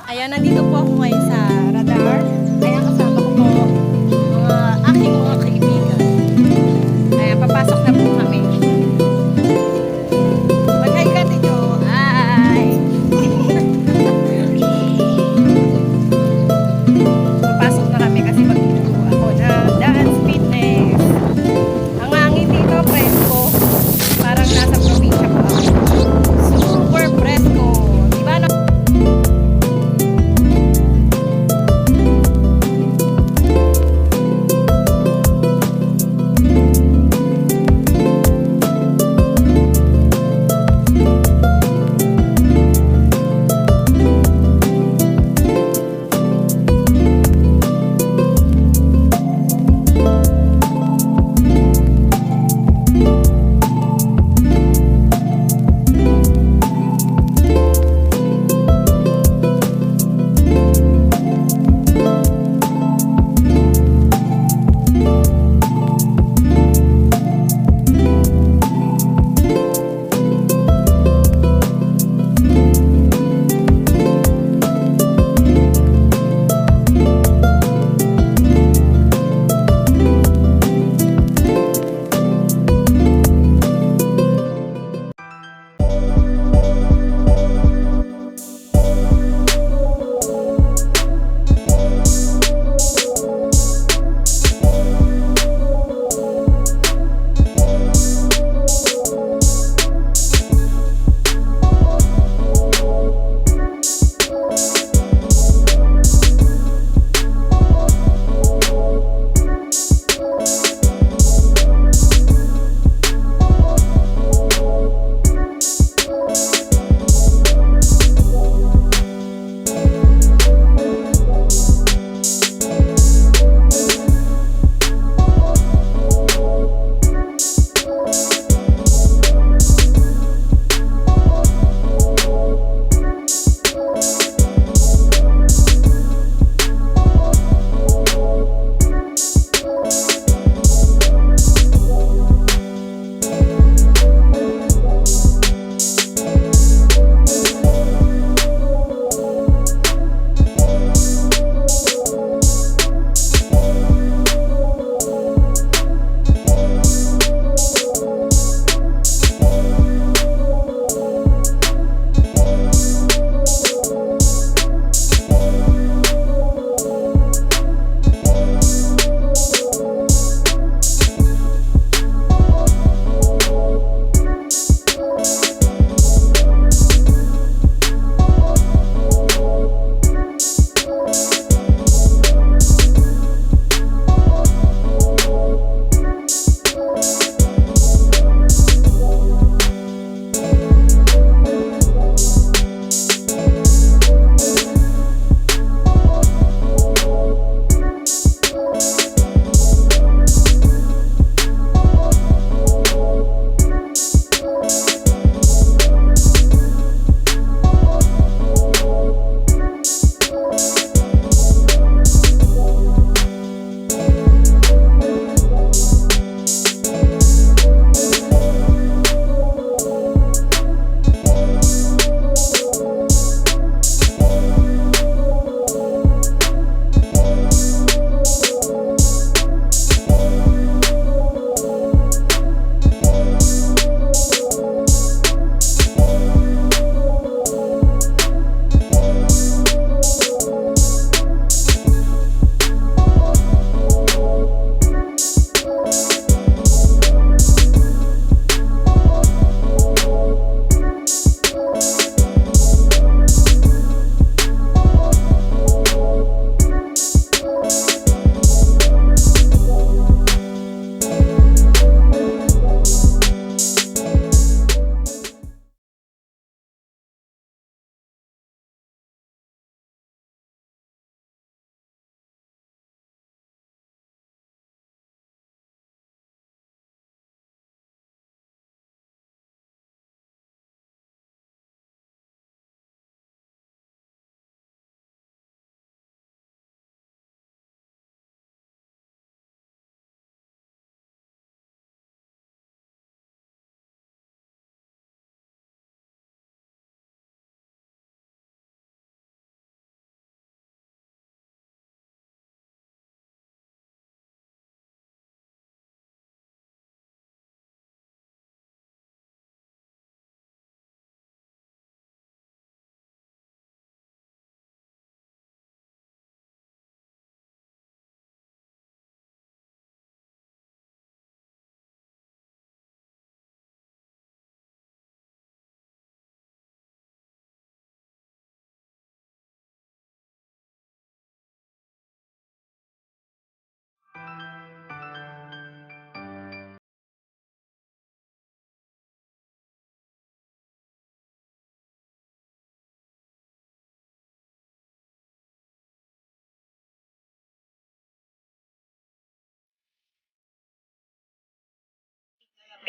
Ayan, nandito po ako ngayon sa radar. Ayan, kasama ko po mga aking mga kaibigan. Ayan, papasok na po kami. Mag-hi ka dito. Hi! Papasok na kami kasi magtuturo ako na dance fitness. Ang hangin dito, presko. Parang nasa probinsya pa ako. Super presko. Diba na?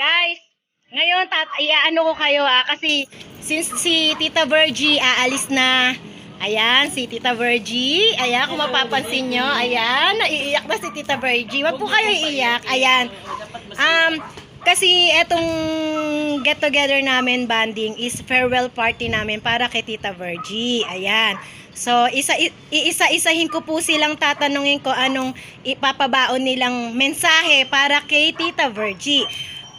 Guys, ngayon iaano ko kayo kasi since si Tita Virgie aalis na. Ayan, si Tita Virgie. Ayan, kung mapapansin nyo. Ayan, naiiyak na si Tita Virgie. Wag po kayo iiyak. Ayan. Kasi etong get together namin banding is farewell party namin para kay Tita Virgie. Ayan. So, iisa-isahin ko po silang tatanungin ko anong ipapabaon nilang mensahe para kay Tita Virgie.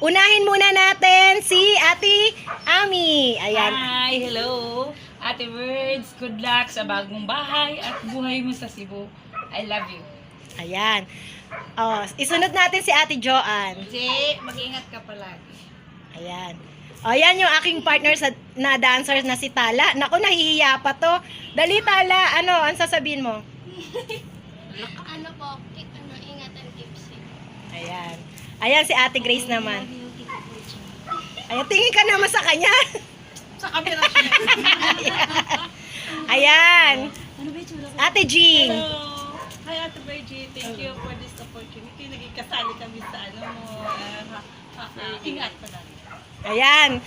Unahin muna natin si Ate Ami. Ayan. Hi, hello. Ate Birds, good luck sa bagong bahay at buhay mo sa Cebu. I love you. Ayan. Oh, isunod natin si Ate Joanne. Jay, mag-ingat ka palagi. Ayan. O, yan yung aking partner na dancer na si Tala. Naku, nahihiya pa to. Dali, Tala. Ano, ang sasabihin mo? Ano po, ingatan tipsy. Ayan. Ayan si Ate Grace naman. Ayan, tingin ka naman sa kanya. Sa camera siya. Ayan. Ate Jean. Hello. Hi, Ate Virgie. Thank you for this opportunity. Naging kasali kami sa ano mo. Ingat palagi. Ayan.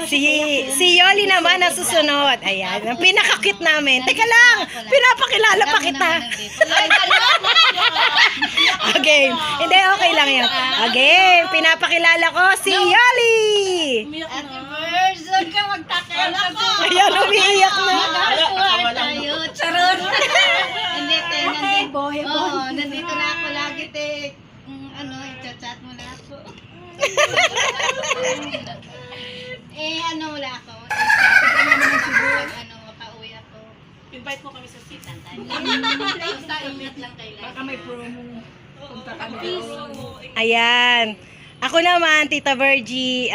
Si Yoli naman ang susunod. Ayan. Ang pinaka-cute namin. Teka lang. Pinapakilala pa kita. Okay. Hindi, okay lang yun. Okay. Pinapakilala ko si Yoli. Ate Birds, huwag ka magtakala ko. Ayan, umiiyak na. Magkakuha tayo. Charot. Hindi, nandito. Oo, nandito na ako lagi, te. I-chat mo na ako. Ano wala ako. Makauwi ako. Invite mo kami sa season. Basta ingat lang kayo. Baka may promo. Punta kami. Ayan. Ako naman, Tita Virgie,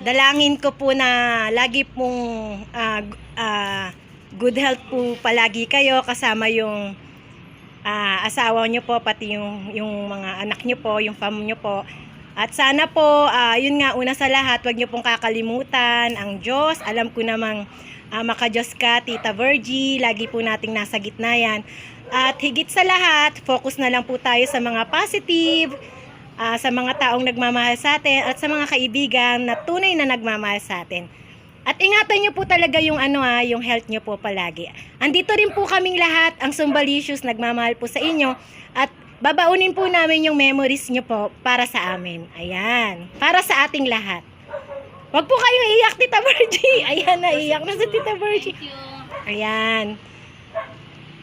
dalangin ko po na lagi pong good health po palagi kayo kasama yung asawa nyo po, pati yung mga anak nyo po, yung fam nyo po. At sana po, yun nga, una sa lahat, wag nyo pong kakalimutan ang Diyos. Alam ko namang maka-Diyos ka, Tita Virgie. Lagi po nating nasa gitna yan. At higit sa lahat, focus na lang po tayo sa mga positive, sa mga taong nagmamahal sa atin, at sa mga kaibigan na tunay na nagmamahal sa atin. At ingatan nyo po talaga yung yung health nyo po palagi. Andito rin po kaming lahat, ang Sumbalicious, nagmamahal po sa inyo. At babaunin po namin yung memories nyo po para sa amin. Ayan. Para sa ating lahat. Wag po kayong iyak, Tita Virgie. Ayan, naiyak na si Tita Virgie. Thank you. Ayan.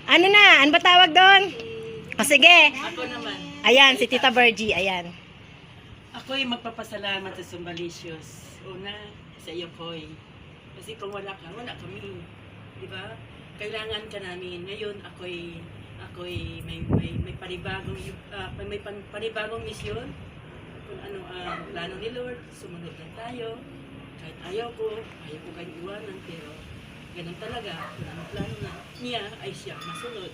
Ano na? Ano ba tawag doon? O sige. Ako naman. Ayan, si Tita Virgie. Ayan. Ako'y magpapasalamat sa Sumbalicious. Una, sa iyo, Koy. Kasi kung wala ka, wala kami. Di ba? Kailangan ka namin. Ngayon, ako'y may panibagong misyon. Kung ano ang plano ni Lord, sumunod lang tayo. Kahit ayaw ko kayong iwanan, pero ganun talaga. Kung ano plano niya, ay siya masunod.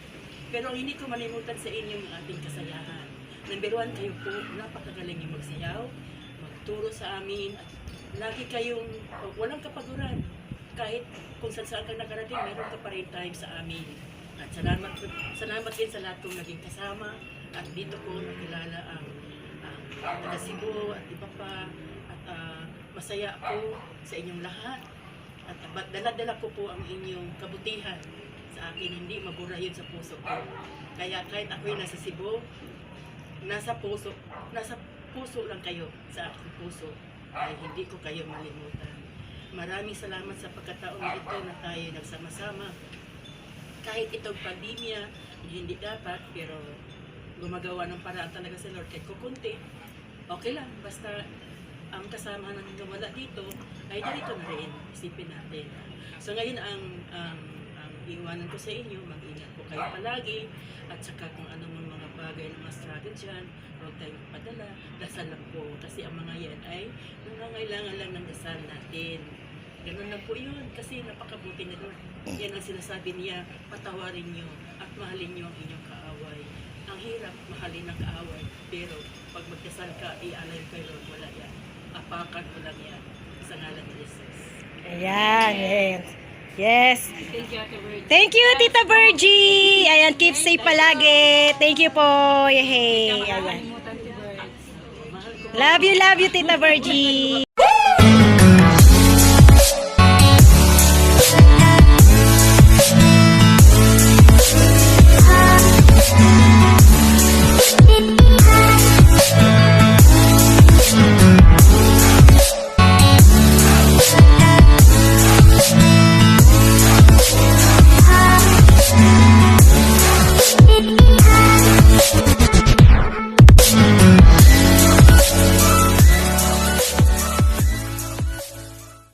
Pero ang hindi ko malimutan sa inyo yung ating kasayahan. Number 1, kayo po, napakagaling yung magsayaw, magturo sa amin, at lagi kayong walang kapaguran. Kahit kung saan ka nakarating, meron ka pa rin time sa amin. At salamat din sa lahat kong naging kasama. At dito ko nakilala ang taga Cebu at iba pa. At masaya ako sa inyong lahat. At dala-dala ko po ang inyong kabutihan sa akin. Hindi mabura yun sa puso ko. Kaya kahit ako'y nasa Cebu, nasa puso lang kayo sa aking puso. Ay hindi ko kayo malimutan. Maraming salamat sa pagkataon na ito na tayo nagsama-sama. Kahit itong pandemya, hindi dapat, pero gumagawa ng paraan talaga sa Lord. Kahit kukunti, okay lang. Basta ang kasama ng wala dito, ay dito na rin. Isipin natin. So ngayon, ang iwanan ko sa inyo, mag-ingat po kayo palagi. At saka kung anong mga bagay na mga struggle dyan, huwag tayong padala. Dasal lang po. Kasi ang mga yan ay nangangailangan lang ng dasal natin. Ganun lang po yun. Kasi napakabuti na Lord. Yan ang sinasabi niya, patawarin niyo at mahalin niyo ang inyong kaaway. Ang hirap, mahalin ang kaaway. Pero pag magdasal ka, ialay kay Lord, wala yan. Apakan mo lang yan. Sa ngalan ni Jesus. Ayan, yes. Yes. Thank you, Ate Virgie. Thank you, Tita Virgie. Ayan, keep safe palagi. Thank you po. Yehey. Ayan. Kalimutan si Birds. Mahal ko Love you, Tita Virgie.